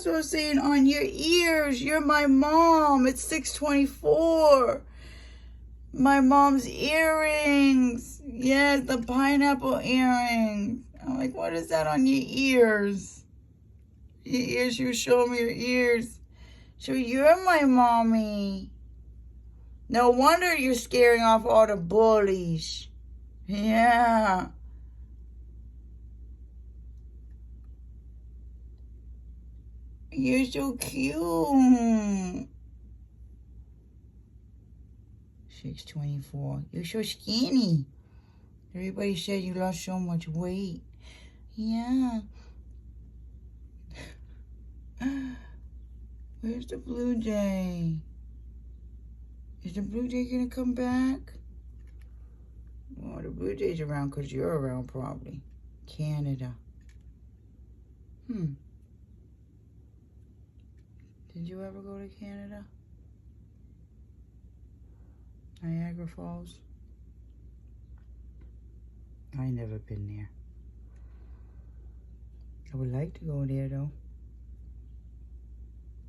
So I'm saying on your ears, you're my mom. It's 6:24. My mom's earrings. Yes, the pineapple earrings. I'm like, what is that on your ears? Your ears, you show me your ears. So you're my mommy. No wonder you're scaring off all the bullies. Yeah. You're so cute. 6:24. You're so skinny. Everybody said you lost so much weight. Yeah. Where's the Blue Jay? Is the Blue Jay gonna come back? Well, the Blue Jay's around because you're around, probably. Canada. Did you ever go to Canada? Niagara Falls? I never been there. I would like to go there though.